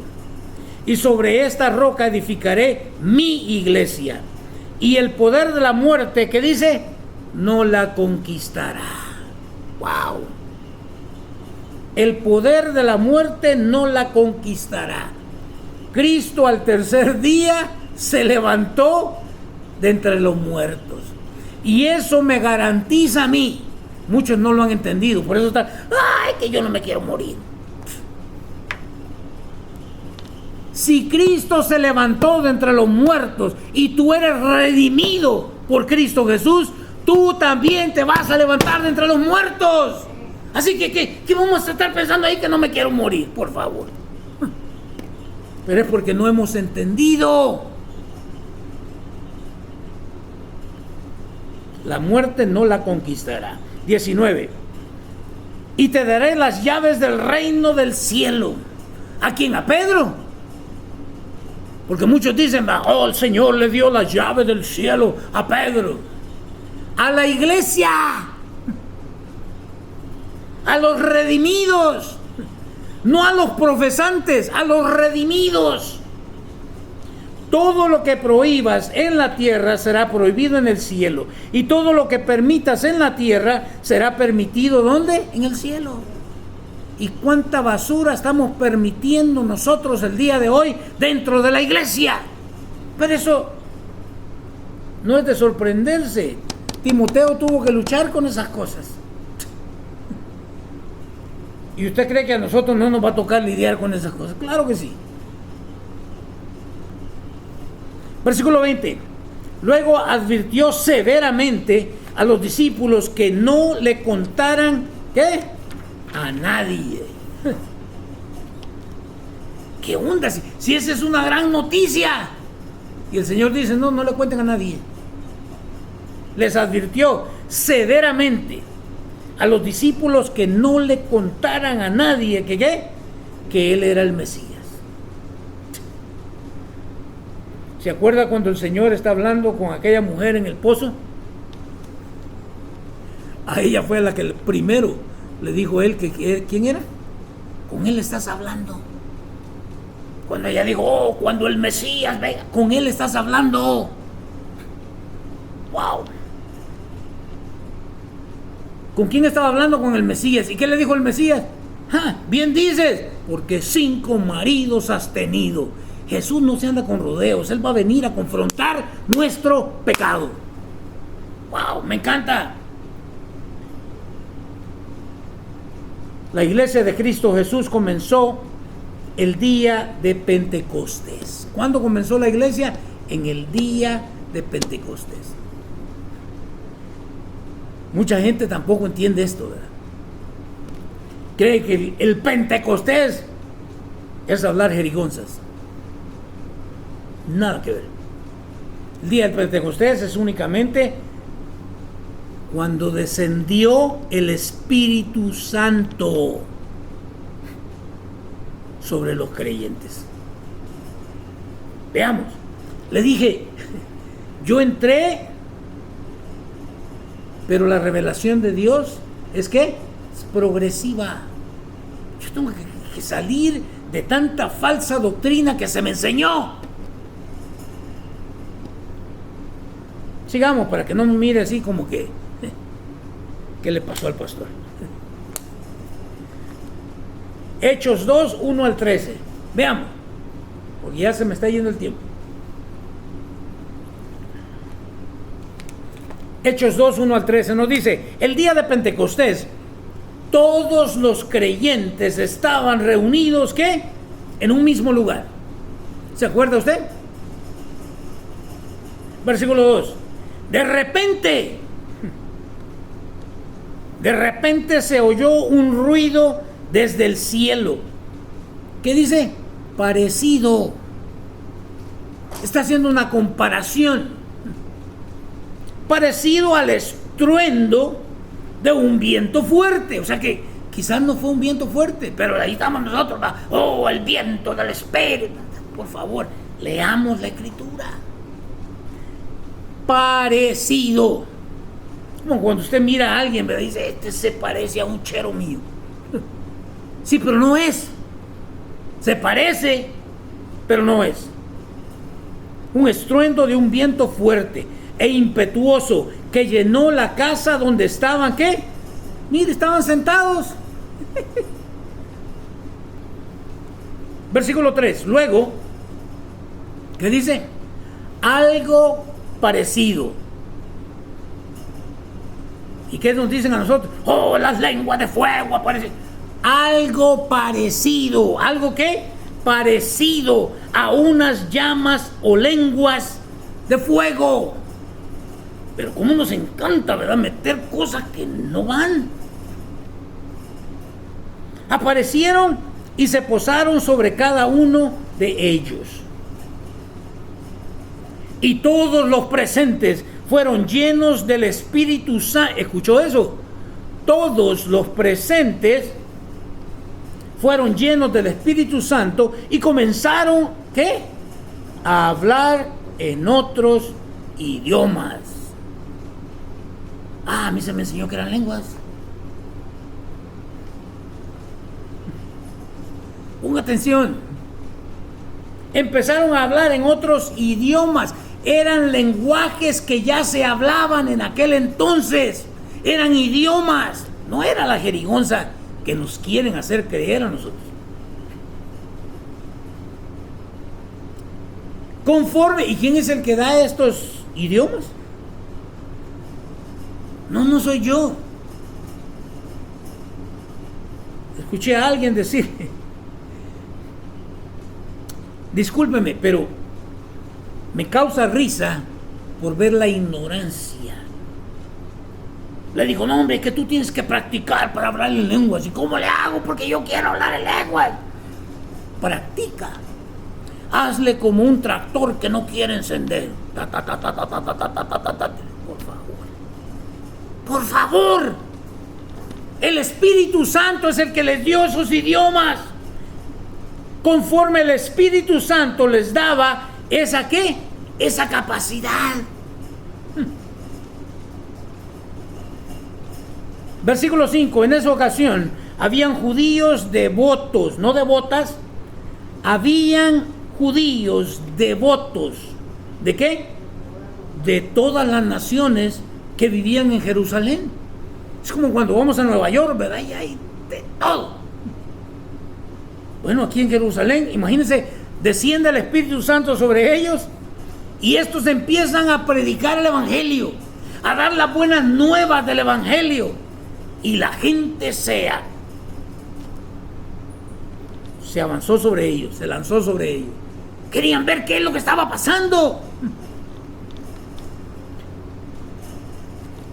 Y sobre esta roca edificaré mi iglesia. Y el poder de la muerte, ¿qué dice? No la conquistará. ¡Wow! El poder de la muerte no la conquistará. Cristo al tercer día se levantó de entre los muertos. Y eso me garantiza a mí. Muchos no lo han entendido. Por eso están, ¡ay, que yo no me quiero morir! Si Cristo se levantó de entre los muertos y tú eres redimido por Cristo Jesús, tú también te vas a levantar de entre los muertos. Así que, ¿qué vamos a estar pensando ahí que no me quiero morir? Por favor. Pero es porque no hemos entendido. La muerte no la conquistará. 19. Y te daré las llaves del reino del cielo. ¿A quién? ¿A Pedro? Porque muchos dicen, oh, el Señor le dio las llaves del cielo a Pedro. A la iglesia. A los redimidos. No a los profesantes, a los redimidos. Todo lo que prohíbas en la tierra será prohibido en el cielo. Y todo lo que permitas en la tierra será permitido, ¿dónde? En el cielo. ¿Y cuánta basura estamos permitiendo nosotros el día de hoy dentro de la iglesia? Pero eso no es de sorprenderse. Timoteo tuvo que luchar con esas cosas. ¿Y usted cree que a nosotros no nos va a tocar lidiar con esas cosas? Claro que sí. Versículo 20. Luego advirtió severamente a los discípulos que no le contaran, ¿qué? A nadie. ¿Qué onda? Si esa es una gran noticia. Y el Señor dice, no le cuenten a nadie. Les advirtió severamente a los discípulos que no le contaran a nadie que ¿qué? Que Él era el Mesías. ¿Se acuerda cuando el Señor está hablando con aquella mujer en el pozo? A ella fue la que primero le dijo él que ¿quién era? Con Él estás hablando. Cuando ella dijo, oh, cuando el Mesías venga, con Él estás hablando. Wow. ¿Con quién estaba hablando? Con el Mesías. ¿Y qué le dijo el Mesías? Bien dices, porque 5 maridos has tenido. Jesús no se anda con rodeos. Él va a venir a confrontar nuestro pecado. Wow, me encanta. La iglesia de Cristo Jesús comenzó el día de Pentecostés. ¿Cuándo comenzó la iglesia? En el día de Pentecostés. Mucha gente tampoco entiende esto, ¿verdad? Cree que el Pentecostés es hablar jerigonzas. Nada que ver. El día del Pentecostés es únicamente cuando descendió el Espíritu Santo sobre los creyentes. Veamos. Le dije, yo entré, pero la revelación de Dios es que es progresiva. Yo tengo que salir de tanta falsa doctrina que se me enseñó. Sigamos para que no me mire así como que ¿qué le pasó al pastor? Hechos 2, 1 al 13. Veamos, porque ya se me está yendo el tiempo. Hechos 2, 1 al 13 nos dice, el día de Pentecostés, todos los creyentes estaban reunidos, ¿qué? En un mismo lugar. ¿Se acuerda usted? Versículo 2. De repente se oyó un ruido desde el cielo. ¿Qué dice? Parecido. Está haciendo una comparación. Parecido al estruendo de un viento fuerte. O sea que quizás no fue un viento fuerte, pero ahí estamos nosotros. Oh, el viento del Espíritu. Por favor, leamos la Escritura. Parecido. Como cuando usted mira a alguien, ¿verdad? Dice, este se parece a un chero mío. Sí, pero no es. Se parece, pero no es. Un estruendo de un viento fuerte e impetuoso que llenó la casa donde estaban, ¿qué? Mire, estaban sentados. Versículo 3. Luego, ¿qué dice? Algo parecido. ¿Y qué nos dicen a nosotros? Oh, las lenguas de fuego aparecen. Algo parecido. ¿Algo qué? Parecido a unas llamas o lenguas de fuego. Pero cómo nos encanta, ¿verdad? Meter cosas que no van. Aparecieron y se posaron sobre cada uno de ellos. Y todos los presentes fueron llenos del Espíritu Santo. ¿Escuchó eso? Todos los presentes fueron llenos del Espíritu Santo y comenzaron, ¿qué? A hablar en otros idiomas. A mí se me enseñó que eran lenguas. Ponga atención. Empezaron a hablar en otros idiomas. Eran lenguajes que ya se hablaban en aquel entonces. Eran idiomas. No era la jerigonza que nos quieren hacer creer a nosotros. Conforme. ¿Y quién es el que da estos idiomas? No soy yo. Escuché a alguien decir, discúlpeme, pero me causa risa por ver la ignorancia. Le dijo, no hombre, que tú tienes que practicar para hablar en lenguas. ¿Y cómo le hago? Porque yo quiero hablar en lenguas. Practica. Hazle como un tractor que no quiere encender. Por favor. El Espíritu Santo es el que les dio esos idiomas. Conforme el Espíritu Santo les daba esa ¿qué? Esa capacidad. Versículo 5. En esa ocasión habían judíos devotos, no devotas. Habían judíos devotos. ¿De qué? De todas las naciones que vivían en Jerusalén. Es como cuando vamos a Nueva York, ¿verdad? Y hay de todo. Bueno, aquí en Jerusalén, imagínense, desciende el Espíritu Santo sobre ellos y estos empiezan a predicar el Evangelio, a dar las buenas nuevas del Evangelio, y la gente se avanzó sobre ellos, se lanzó sobre ellos. Querían ver qué es lo que estaba pasando.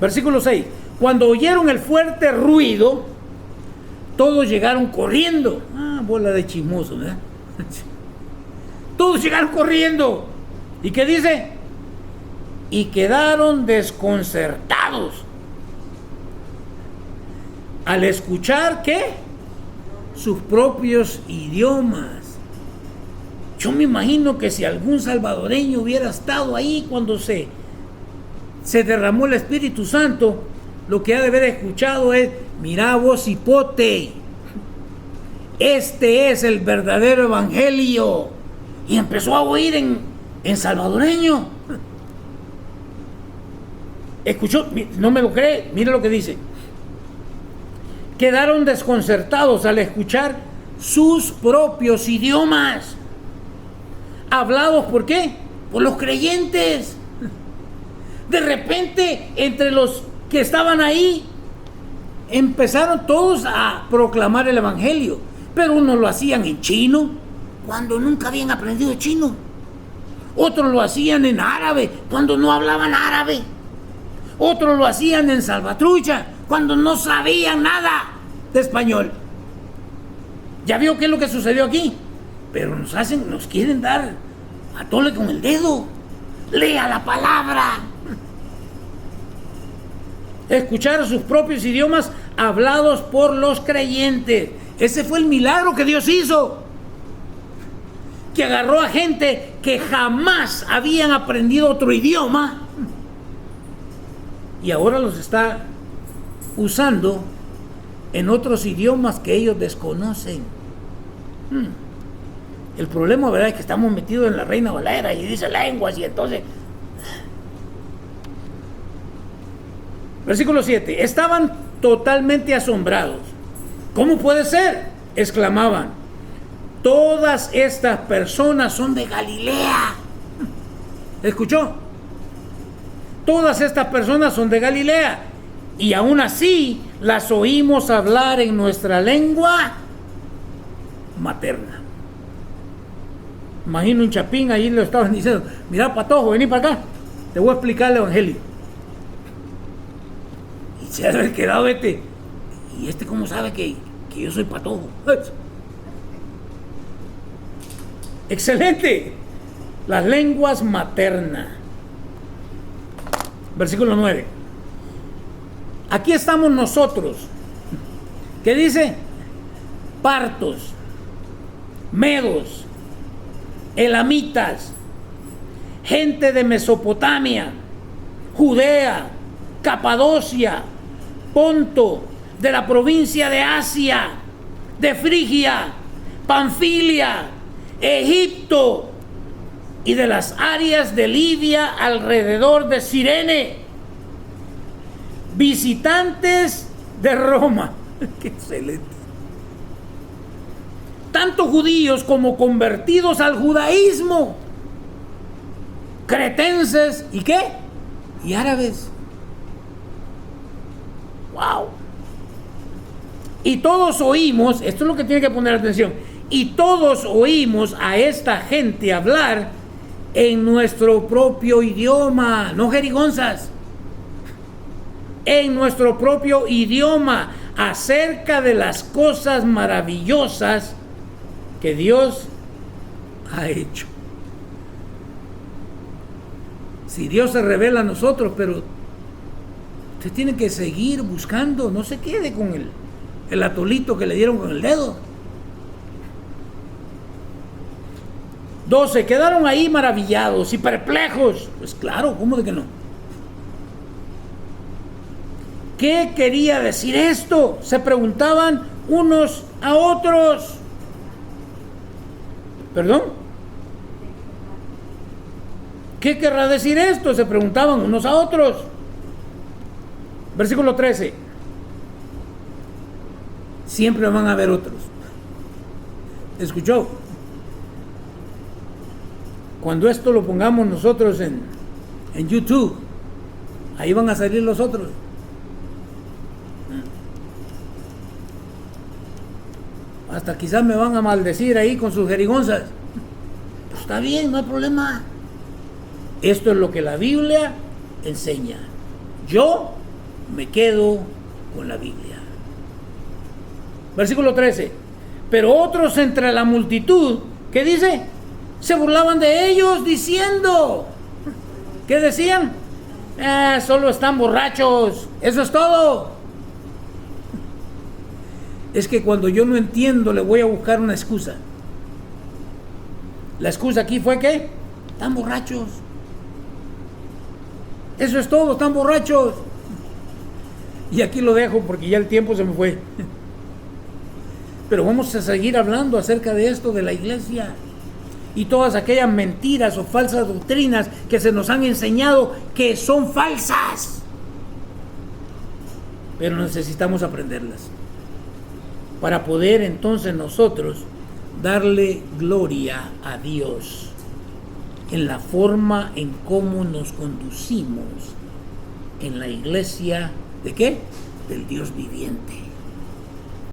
Versículo 6. Cuando oyeron el fuerte ruido, todos llegaron corriendo. Bola de chismosos, ¿verdad? Todos llegaron corriendo. ¿Y qué dice? Y quedaron desconcertados al escuchar, ¿qué? Sus propios idiomas. Yo me imagino que si algún salvadoreño hubiera estado ahí cuando se derramó el Espíritu Santo, lo que ha de haber escuchado es, mira vos hipote, este es el verdadero evangelio. Y empezó a oír en salvadoreño. Escuchó, no me lo cree, mire lo que dice. Quedaron desconcertados al escuchar sus propios idiomas. ¿Hablados por qué? Por los creyentes. De repente, entre los que estaban ahí, empezaron todos a proclamar el evangelio, pero unos lo hacían en chino, cuando nunca habían aprendido chino. Otros lo hacían en árabe, cuando no hablaban árabe. Otros lo hacían en salvatrucha, cuando no sabían nada de español. ¿Ya vio qué es lo que sucedió aquí? Pero nos quieren dar a tole con el dedo. Lea la palabra. Escuchar sus propios idiomas hablados por los creyentes. Ese fue el milagro que Dios hizo. Que agarró a gente que jamás habían aprendido otro idioma y ahora los está usando en otros idiomas que ellos desconocen. El problema, ¿verdad?, es que estamos metidos en la Reina Valera y dice lenguas, y entonces... Versículo 7. Estaban totalmente asombrados. ¿Cómo puede ser?, exclamaban. Todas estas personas son de Galilea. ¿Escuchó? Todas estas personas son de Galilea y aún así las oímos hablar en nuestra lengua materna. Imagino un chapín ahí le estaban diciendo: mira, Patojo, vení para acá, te voy a explicar el evangelio. Y se ha de haber quedado ¿y este cómo sabe que yo soy Patojo? Excelente. Las lenguas maternas. Versículo 9. Aquí estamos nosotros. ¿Qué dice? Partos, medos, elamitas, gente de Mesopotamia, Judea, Capadocia, Ponto, de la provincia de Asia, de Frigia, Panfilia, Egipto y de las áreas de Libia alrededor de Cirene, visitantes de Roma. ¡Qué excelente! Tanto judíos como convertidos al judaísmo, cretenses y ¿qué? Y árabes. ¡Wow! Y todos oímos, esto es lo que tiene que poner atención, y todos oímos a esta gente hablar en nuestro propio idioma, no jerigonzas, en nuestro propio idioma, acerca de las cosas maravillosas que Dios ha hecho. Si Dios se revela a nosotros, pero usted tiene que seguir buscando, no se quede con el atolito que le dieron con el dedo. 12. Quedaron ahí maravillados y perplejos. Pues claro, ¿cómo de que no? ¿Qué quería decir esto?, se preguntaban unos a otros. ¿Perdón? ¿Qué querrá decir esto?, se preguntaban unos a otros. Versículo 13. Siempre van a haber otros. ¿Escuchó? Cuando esto lo pongamos nosotros en YouTube, ahí van a salir los otros. Hasta quizás me van a maldecir ahí con sus jerigonzas. Pues está bien, no hay problema. Esto es lo que la Biblia enseña. Yo me quedo con la Biblia. Versículo 13. Pero otros entre la multitud, ¿qué dice?, se burlaban de ellos diciendo, ¿qué decían? Solo están borrachos, eso es todo. Es que cuando yo no entiendo le voy a buscar una excusa. La excusa aquí fue que están borrachos. Eso es todo, están borrachos. Y aquí lo dejo porque ya el tiempo se me fue. Pero vamos a seguir hablando acerca de esto de la iglesia y todas aquellas mentiras o falsas doctrinas que se nos han enseñado que son falsas. Pero necesitamos aprenderlas para poder entonces nosotros darle gloria a Dios en la forma en cómo nos conducimos en la iglesia, ¿de qué? Del Dios viviente.